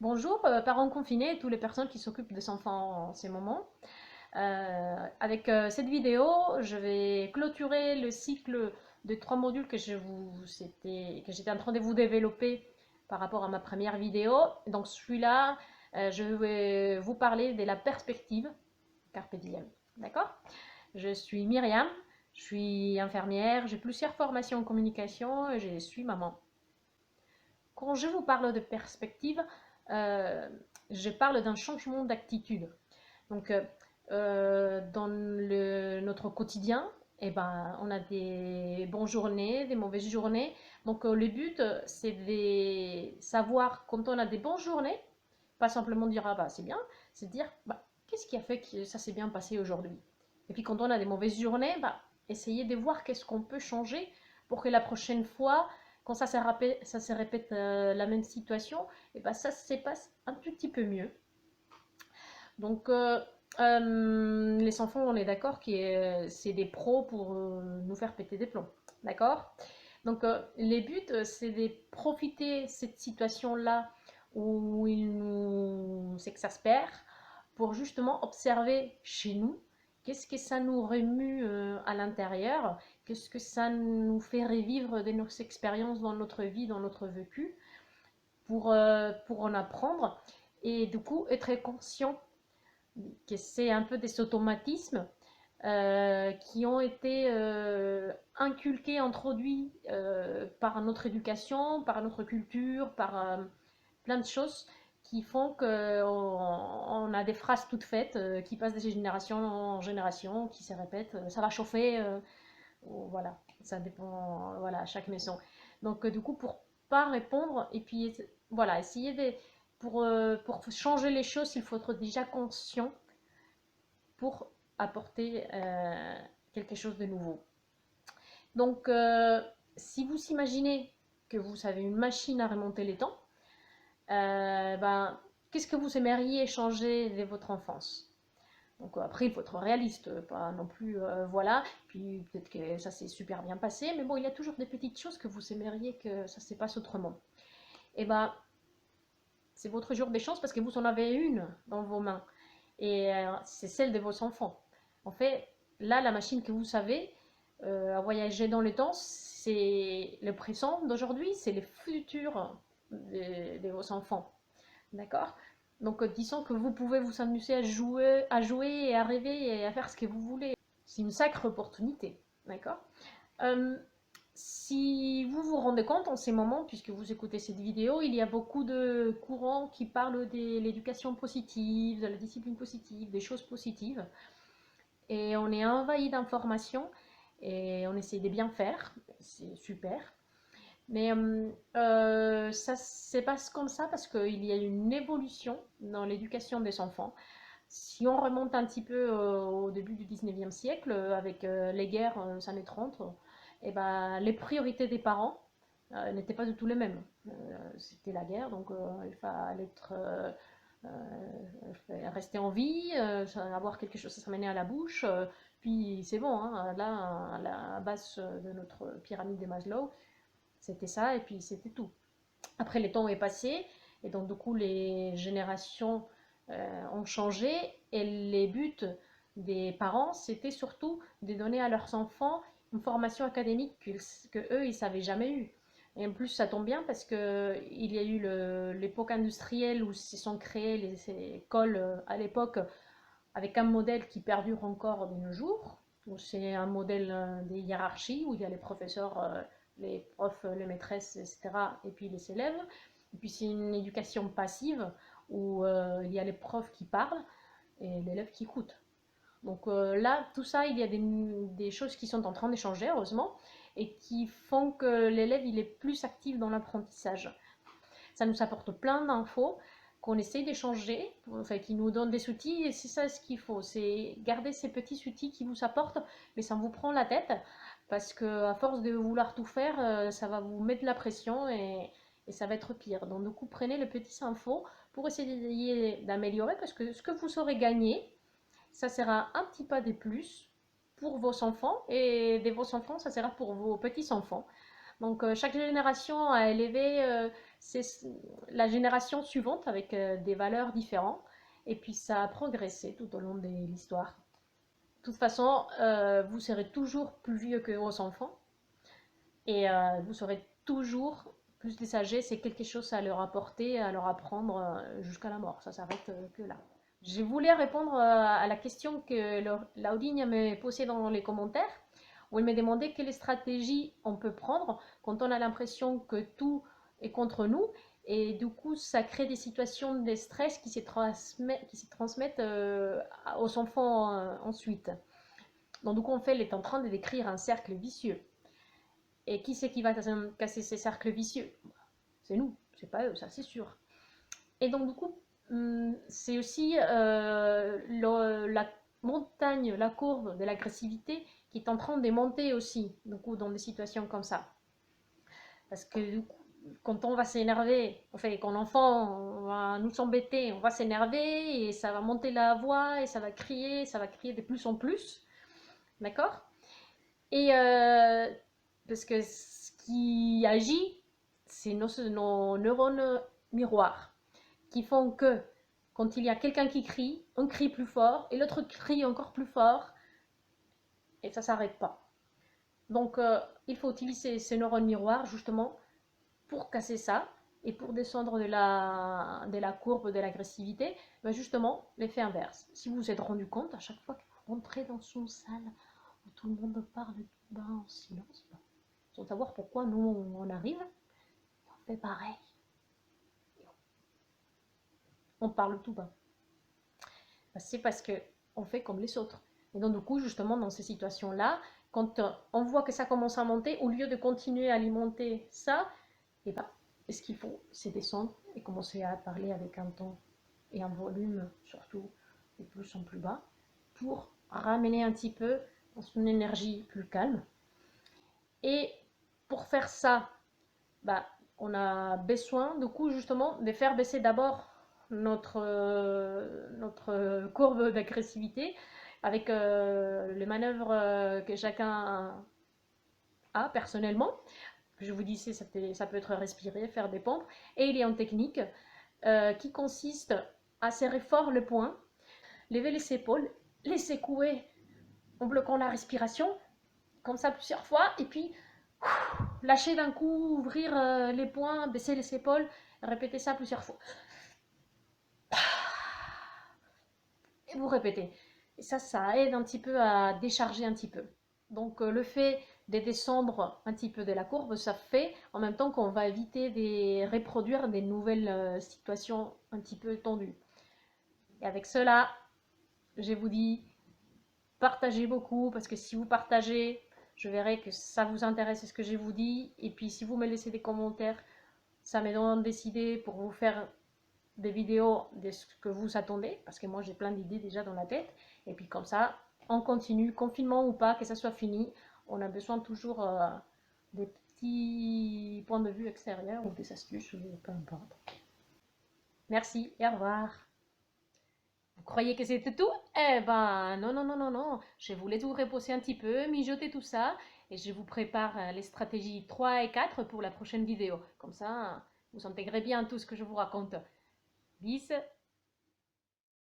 Bonjour, parents confinés et toutes les personnes qui s'occupent des enfants en ces moments. Avec cette vidéo, je vais clôturer le cycle de 3 modules que j'étais en train de vous développer par rapport à ma première vidéo. Donc celui-là, je vais vous parler de la perspective Carpe Diem. D'accord? Je suis Myriam, je suis infirmière, j'ai plusieurs formations en communication et je suis maman. Quand je vous parle de perspective, euh, je parle d'un changement d'attitude. Donc, dans notre quotidien, eh ben, on a des bonnes journées, des mauvaises journées. Donc, le but, c'est de savoir quand on a des bonnes journées, pas simplement dire ah bah c'est bien, c'est dire bah, qu'est-ce qui a fait que ça s'est bien passé aujourd'hui. Et puis quand on a des mauvaises journées, bah, essayer de voir qu'est-ce qu'on peut changer pour que la prochaine fois, quand ça se répète la même situation, et bah, ça se passe un tout petit peu mieux. Donc, les enfants, on est d'accord que c'est des pros pour nous faire péter des plombs. D'accord? Donc, les buts, c'est de profiter de cette situation-là où ils nous s'exaspèrent pour justement observer chez nous qu'est-ce que ça nous remue à l'intérieur, qu'est-ce que ça nous fait revivre de nos expériences dans notre vie, dans notre vécu, pour en apprendre et du coup être conscient que c'est un peu des automatismes qui ont été inculqués, introduits par notre éducation, par notre culture, par plein de choses qui font qu'on a des phrases toutes faites qui passent de génération en génération, qui se répètent. Ça va chauffer, voilà, ça dépend, voilà, à chaque maison. Donc du coup, pour pas répondre et puis voilà, essayer de pour changer les choses, il faut être déjà conscient pour apporter quelque chose de nouveau. Donc, si vous imaginez que vous avez une machine à remonter les temps, ben, qu'est-ce que vous aimeriez changer de votre enfance? Donc après, il faut être réaliste, pas non plus, voilà. Puis peut-être que ça s'est super bien passé, mais bon, il y a toujours des petites choses que vous aimeriez que ça se passe autrement. Et ben, c'est votre jour des chances parce que vous en avez une dans vos mains. Et c'est celle de vos enfants. En fait, là, la machine que vous savez à voyager dans le temps, c'est le présent d'aujourd'hui, c'est le futur de vos enfants. D'accord? Donc, disons que vous pouvez vous amuser à jouer et à rêver et à faire ce que vous voulez. C'est une sacrée opportunité. D'accord? Euh, Si vous vous rendez compte en ces moments, puisque vous écoutez cette vidéo, il y a beaucoup de courants qui parlent de l'éducation positive, de la discipline positive, des choses positives. Et on est envahi d'informations et on essaie de bien faire. C'est super. Mais ça se passe comme ça parce qu'il y a une évolution dans l'éducation des enfants. Si on remonte un petit peu au début du 19e siècle, avec les guerres des années 30, et ben, les priorités des parents n'étaient pas du tout les mêmes. C'était la guerre, donc il fallait rester en vie, avoir quelque chose à s'amener à la bouche, puis c'est bon, hein, là, à la base de notre pyramide de Maslow, c'était ça, et puis c'était tout. Après, le temps est passé, et donc du coup, les générations ont changé, et les buts des parents, c'était surtout de donner à leurs enfants une formation académique que eux, ils n'avaient jamais eue. Et en plus, ça tombe bien parce que il y a eu l'époque industrielle où se sont créées les écoles à l'époque avec un modèle qui perdure encore de nos jours, où c'est un modèle des hiérarchies, où il y a les professeurs, les profs, les maîtresses, etc., et puis les élèves. Et puis c'est une éducation passive, où il y a les profs qui parlent et l'élève qui écoute. Donc là, tout ça, il y a des choses qui sont en train d'échanger, heureusement, et qui font que l'élève, il est plus actif dans l'apprentissage. Ça nous apporte plein d'infos qu'on essaye d'échanger, enfin, qui nous donnent des outils, et c'est ça ce qu'il faut, c'est garder ces petits outils qui vous apportent, mais ça vous prend la tête, parce que à force de vouloir tout faire, ça va vous mettre la pression et ça va être pire. Donc du coup, prenez les petits infos pour essayer d'améliorer, parce que ce que vous aurez gagné, ça sera un petit pas de plus pour vos enfants, et de vos enfants, ça sera pour vos petits-enfants. Donc chaque génération a élevé c'est la génération suivante avec des valeurs différentes. Et puis ça a progressé tout au long de l'histoire. De toute façon, vous serez toujours plus vieux que vos enfants. Et vous serez toujours plus des sagesse et quelque chose à leur apporter, à leur apprendre jusqu'à la mort. Ça s'arrête que là. Je voulais répondre à la question que Laudine m'a posée dans les commentaires, où elle m'a demandé quelle stratégie on peut prendre quand on a l'impression que tout est contre nous. Et du coup, ça crée des situations de stress qui se transmettent aux enfants ensuite. Donc, du coup, en fait, elle est en train de décrire un cercle vicieux. Et qui c'est qui va casser ces cercles vicieux? C'est nous, c'est pas eux, ça c'est sûr. Et donc du coup, c'est aussi la montagne, la courbe de l'agressivité qui est en train de monter aussi, du coup, dans des situations comme ça. Parce que du coup, quand on va s'énerver, enfin, quand l'enfant va nous embêter, on va s'énerver et ça va monter la voix et ça va crier de plus en plus. D'accord? Et parce que ce qui agit, c'est nos neurones miroirs qui font que quand il y a quelqu'un qui crie, on crie plus fort et l'autre crie encore plus fort et ça ne s'arrête pas. Donc il faut utiliser ces neurones miroirs justement pour casser ça et pour descendre de la courbe de l'agressivité, ben justement l'effet inverse. Si vous vous êtes rendu compte, à chaque fois que vous rentrez dans une salle où tout le monde parle tout bas en silence, sans savoir pourquoi nous on arrive, on fait pareil. On parle tout bas. C'est parce que on fait comme les autres. Et donc du coup, justement, dans ces situations-là, quand on voit que ça commence à monter, au lieu de continuer à alimenter ça, et ben, ce qu'il faut, c'est descendre et commencer à parler avec un ton et un volume surtout de plus en plus bas pour ramener un petit peu dans une énergie plus calme. Et pour faire ça, bah, on a besoin du coup justement de faire baisser d'abord notre courbe d'agressivité avec les manœuvres que chacun a personnellement. Je vous disais, ça peut être respirer, faire des pompes. Et il y a une technique qui consiste à serrer fort le poing, lever les épaules, les secouer en bloquant la respiration, comme ça plusieurs fois, et puis lâcher d'un coup, ouvrir les poings, baisser les épaules, répéter ça plusieurs fois. Et vous répétez. Et ça aide un petit peu à décharger un petit peu. Donc le fait de descendre un petit peu de la courbe, ça fait en même temps qu'on va éviter de reproduire des nouvelles situations un petit peu tendues. Et avec cela, je vous dis, partagez beaucoup, parce que si vous partagez, je verrai que ça vous intéresse ce que je vous dis. Et puis si vous me laissez des commentaires, ça me donne des idées pour vous faire des vidéos de ce que vous attendez, parce que moi j'ai plein d'idées déjà dans la tête. Et puis comme ça, on continue, confinement ou pas, que ça soit fini, on a besoin toujours des petits points de vue extérieurs ou des astuces, ou peu importe. Merci et au revoir. Vous croyez que c'était tout? Eh ben non, non, non, non, non. Je voulais vous reposer un petit peu, mijoter tout ça, et je vous prépare les stratégies 3 et 4 pour la prochaine vidéo. Comme ça, vous intégrez bien tout ce que je vous raconte. Bis!